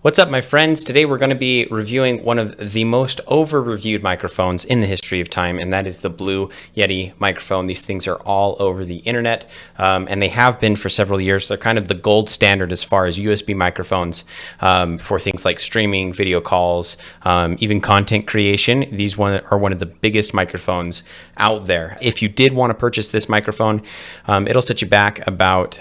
What's up, my friends? Today we're going to be reviewing one of the most over-reviewed microphones in the history of time, and that is the Blue Yeti microphone. These things are all over the internet, and they have been for several years. They're kind of the gold standard as far as USB microphones for things like streaming, video calls, even content creation. These are one of the biggest microphones out there. If you did want to purchase this microphone, it'll set you back about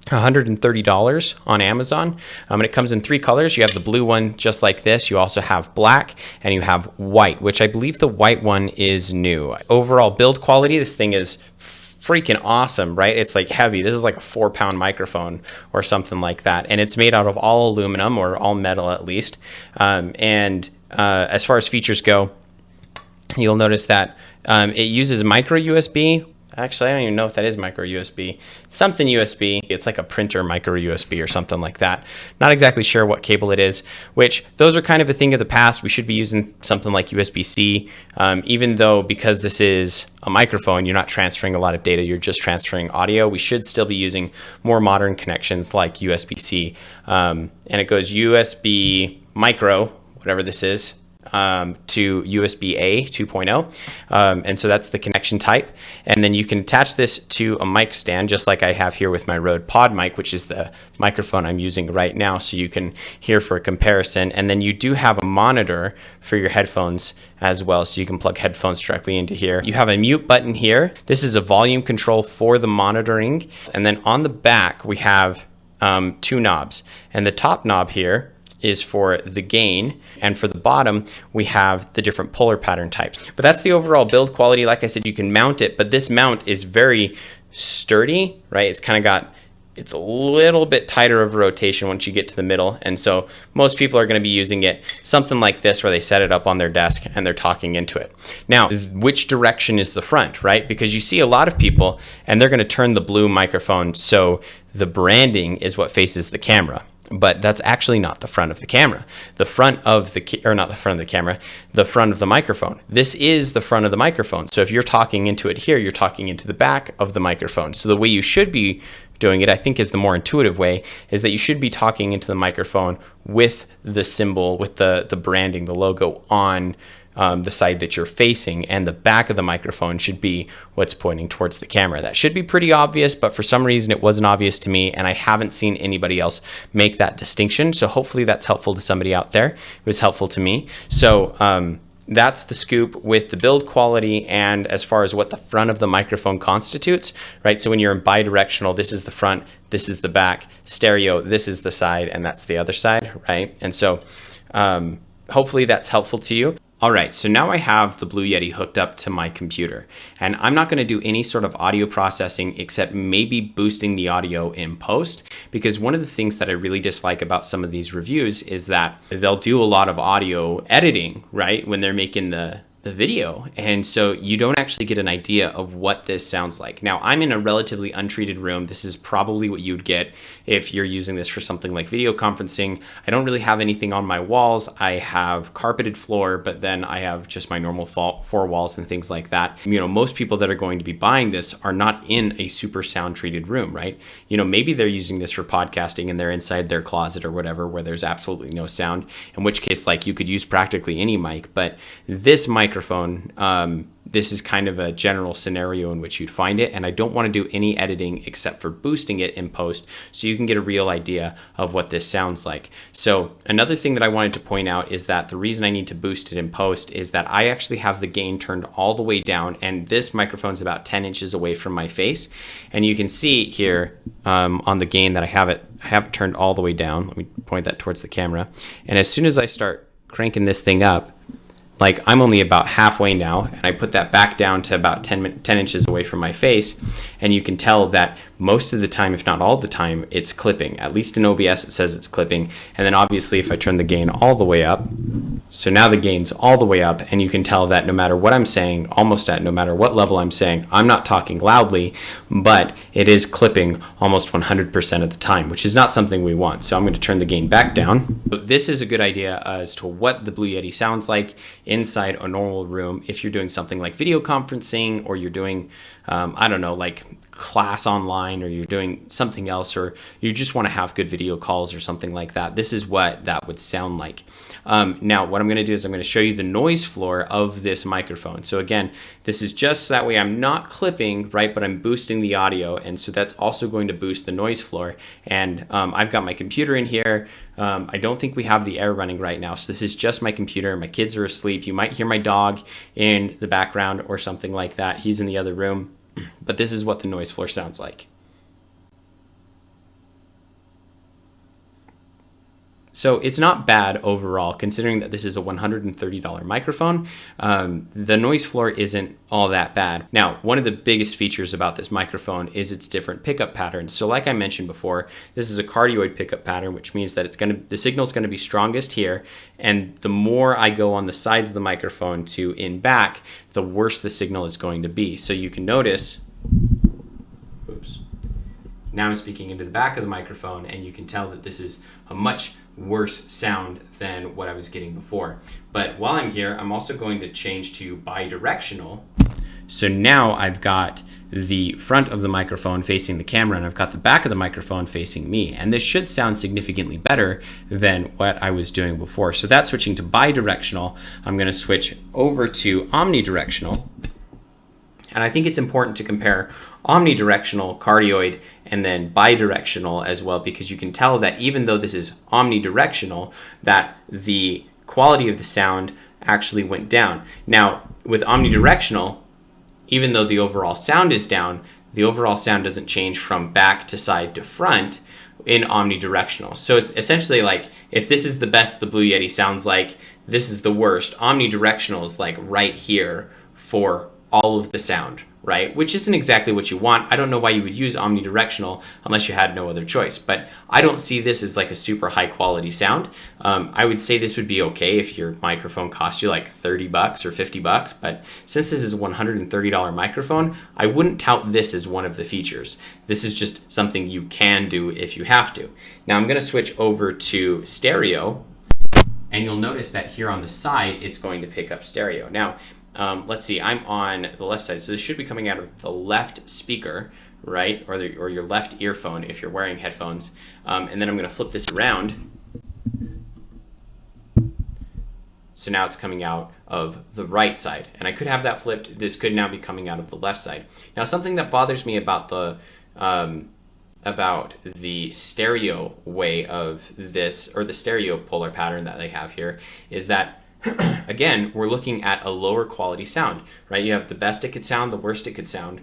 $130 on Amazon. And it comes in three colors. You have the blue one just like this. You also have black and you have white, which I believe the white one is new. Overall build quality, this thing is freaking awesome, right? It's like heavy. This is like a 4-pound microphone or something like that. And it's made out of all aluminum or all metal at least. As far as features go, you'll notice that it uses micro USB. Actually, I don't even know if that is micro USB. Something USB. It's like a printer micro USB or something like that. Not exactly sure what cable it is, which those are kind of a thing of the past. We should be using something like USB-C, even though because this is a microphone, you're not transferring a lot of data. You're just transferring audio. We should still be using more modern connections like USB-C. And it goes USB micro, whatever this is, to USB-A 2.0. And so that's the connection type. And then you can attach this to a mic stand, just like I have here with my Rode Pod mic, which is the microphone I'm using right now. So you can hear for a comparison. And then you do have a monitor for your headphones as well. So you can plug headphones directly into here. You have a mute button here. This is a volume control for the monitoring. And then on the back, we have two knobs. And the top knob here is for the gain, and for the bottom we have the different puller pattern types. But that's the overall build quality. Like I said, you can mount it, but this mount is very sturdy, right? It's a little bit tighter of a rotation once you get to the middle, and so most people are going to be using it something like this, where they set it up on their desk and they're talking into it. Now, which direction is the front, right? Because you see a lot of people and they're going to turn the blue microphone so the branding is what faces the camera. But that's actually not the front of the camera. The front of the front of the microphone. This is the front of the microphone. So if you're talking into it here, you're talking into the back of the microphone. So the way you should be doing it, I think, is the more intuitive way, is that you should be talking into the microphone with the symbol, with the branding, the logo on the side that you're facing, and the back of the microphone should be what's pointing towards the camera. That should be pretty obvious, but for some reason it wasn't obvious to me, and I haven't seen anybody else make that distinction. So hopefully that's helpful to somebody out there. It was helpful to me. So that's the scoop with the build quality and as far as what the front of the microphone constitutes, right? So when you're in bidirectional, this is the front, this is the back. Stereo, this is the side, and that's the other side, right? And so hopefully that's helpful to you. All right, so now I have the Blue Yeti hooked up to my computer, and I'm not going to do any sort of audio processing except maybe boosting the audio in post, because one of the things that I really dislike about some of these reviews is that they'll do a lot of audio editing, right, when they're making the video, and so you don't actually get an idea of what this sounds like. Now, I'm in a relatively untreated room. This is probably what you'd get if you're using this for something like video conferencing. I don't really have anything on my walls. I have carpeted floor, but then I have just my normal four walls and things like that. You know, most people that are going to be buying this are not in a super sound treated room, right? You know, maybe they're using this for podcasting and they're inside their closet or whatever, where there's absolutely no sound, in which case, like, you could use practically any mic. But this microphone, this is kind of a general scenario in which you'd find it, and I don't want to do any editing except for boosting it in post so you can get a real idea of what this sounds like. So another thing that I wanted to point out is that the reason I need to boost it in post is that I actually have the gain turned all the way down, and this microphone is about 10 inches away from my face, and you can see here on the gain that I have it turned all the way down. Let me point that towards the camera, and as soon as I start cranking this thing up, like, I'm only about halfway now, and I put that back down to about 10 inches away from my face, and you can tell that most of the time, if not all the time, it's clipping. At least in OBS it says it's clipping, and then obviously if I turn the gain all the way up, so now the gain's all the way up, and you can tell that no matter what I'm saying, almost at no matter what level I'm saying, I'm not talking loudly, but it is clipping almost 100% of the time, which is not something we want. So I'm going to turn the gain back down. So this is a good idea as to what the Blue Yeti sounds like inside a normal room if you're doing something like video conferencing, or you're doing, I don't know, like class online, or you're doing something else, or you just want to have good video calls or something like that, this is what that would sound like. Now, what I'm going to do is I'm going to show you the noise floor of this microphone. So again, this is just so that way I'm not clipping, right, but I'm boosting the audio, and so that's also going to boost the noise floor. And I've got my computer in here. I don't think we have the air running right now, so this is just my computer. My kids are asleep. You might hear my dog in the background or something like that. He's in the other room. But this is what the noise floor sounds like. So it's not bad overall, considering that this is a $130 microphone. The noise floor isn't all that bad. Now, one of the biggest features about this microphone is its different pickup patterns. So like I mentioned before, this is a cardioid pickup pattern, which means that the signal is going to be strongest here. And the more I go on the sides of the microphone to in back, the worse the signal is going to be. So you can notice, oops, now I'm speaking into the back of the microphone, and you can tell that this is a much worse sound than what I was getting before. But while I'm here, I'm also going to change to bidirectional. So now I've got the front of the microphone facing the camera, and I've got the back of the microphone facing me. And this should sound significantly better than what I was doing before. So that's switching to bidirectional. I'm going to switch over to omnidirectional. And I think it's important to compare omnidirectional, cardioid, and then bidirectional as well, because you can tell that even though this is omnidirectional, that the quality of the sound actually went down. Now, with omnidirectional, even though the overall sound is down, the overall sound doesn't change from back to side to front in omnidirectional. So it's essentially like, if this is the best the Blue Yeti sounds like, this is the worst. Omnidirectional is like right here for all of the sound, right? Which isn't exactly what you want. I don't know why you would use omnidirectional unless you had no other choice, but I don't see this as like a super high quality sound. I would say this would be okay if your microphone cost you like $30 or $50, but since this is a $130 microphone, I wouldn't tout this as one of the features. This is just something you can do if you have to. Now I'm gonna switch over to stereo, and you'll notice that here on the side, it's going to pick up stereo. Now, let's see, I'm on the left side, so this should be coming out of the left speaker, right? Or your left earphone if you're wearing headphones. And then I'm gonna flip this around. So now it's coming out of the right side. And I could have that flipped. This could now be coming out of the left side. Now, something that bothers me about the stereo way of this, or the stereo polar pattern that they have here, is that again, we're looking at a lower quality sound, right? You have the best it could sound, the worst it could sound.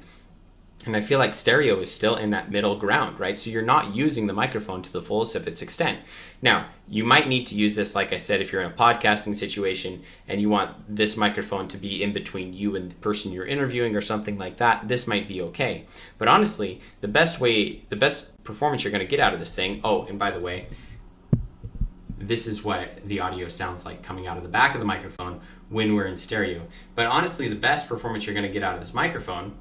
And I feel like stereo is still in that middle ground, right? So you're not using the microphone to the fullest of its extent. Now, you might need to use this, like I said, if you're in a podcasting situation and you want this microphone to be in between you and the person you're interviewing or something like that, this might be okay. But honestly, the best performance you're gonna get out of this thing, oh, and by the way, this is what the audio sounds like coming out of the back of the microphone when we're in stereo. But honestly, the best performance you're going to get out of this microphone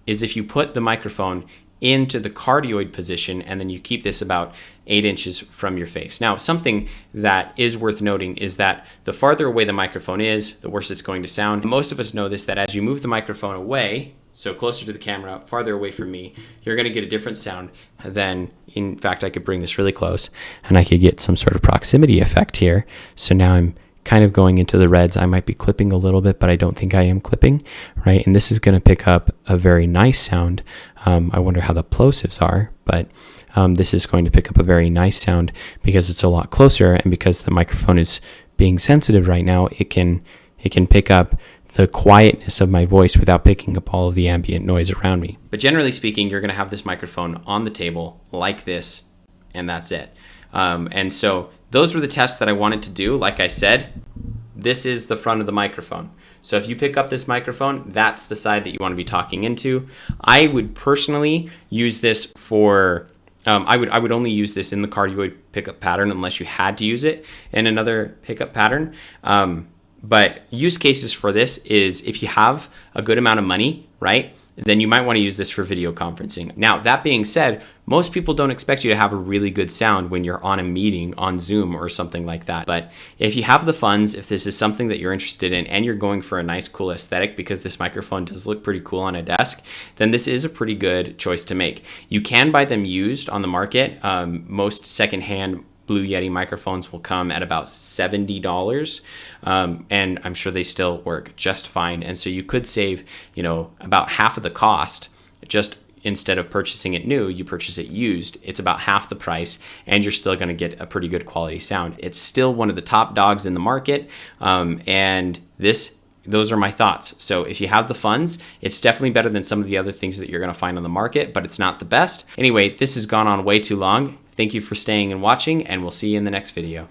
is if you put the microphone into the cardioid position and then you keep this about 8 inches from your face. Now, something that is worth noting is that the farther away the microphone is, the worse it's going to sound. Most of us know this, that as you move the microphone away, so closer to the camera, farther away from me, you're going to get a different sound than, in fact, I could bring this really close and I could get some sort of proximity effect here. So now I'm kind of going into the reds. I might be clipping a little bit, but I don't think I am clipping, right? And this is going to pick up a very nice sound. I wonder how the plosives are, but this is going to pick up a very nice sound because it's a lot closer, and because the microphone is being sensitive right now, it can pick up the quietness of my voice without picking up all of the ambient noise around me. But generally speaking, you're going to have this microphone on the table like this, and that's it. And so those were the tests that I wanted to do. Like I said, this is the front of the microphone. So if you pick up this microphone, that's the side that you want to be talking into. I would personally use this for, I would only use this in the cardioid pickup pattern unless you had to use it in another pickup pattern. But use cases for this is if you have a good amount of money, right? Then you might want to use this for video conferencing. Now, that being said, most people don't expect you to have a really good sound when you're on a meeting on Zoom or something like that. But if you have the funds, if this is something that you're interested in and you're going for a nice, cool aesthetic, because this microphone does look pretty cool on a desk, then this is a pretty good choice to make. You can buy them used on the market. Most secondhand Blue Yeti microphones will come at about $70, and I'm sure they still work just fine. And so you could save, about half of the cost. Just instead of purchasing it new, you purchase it used. It's about half the price, and you're still going to get a pretty good quality sound. It's still one of the top dogs in the market, and those are my thoughts. So if you have the funds, it's definitely better than some of the other things that you're going to find on the market, but it's not the best. Anyway, this has gone on way too long. Thank you for staying and watching, and we'll see you in the next video.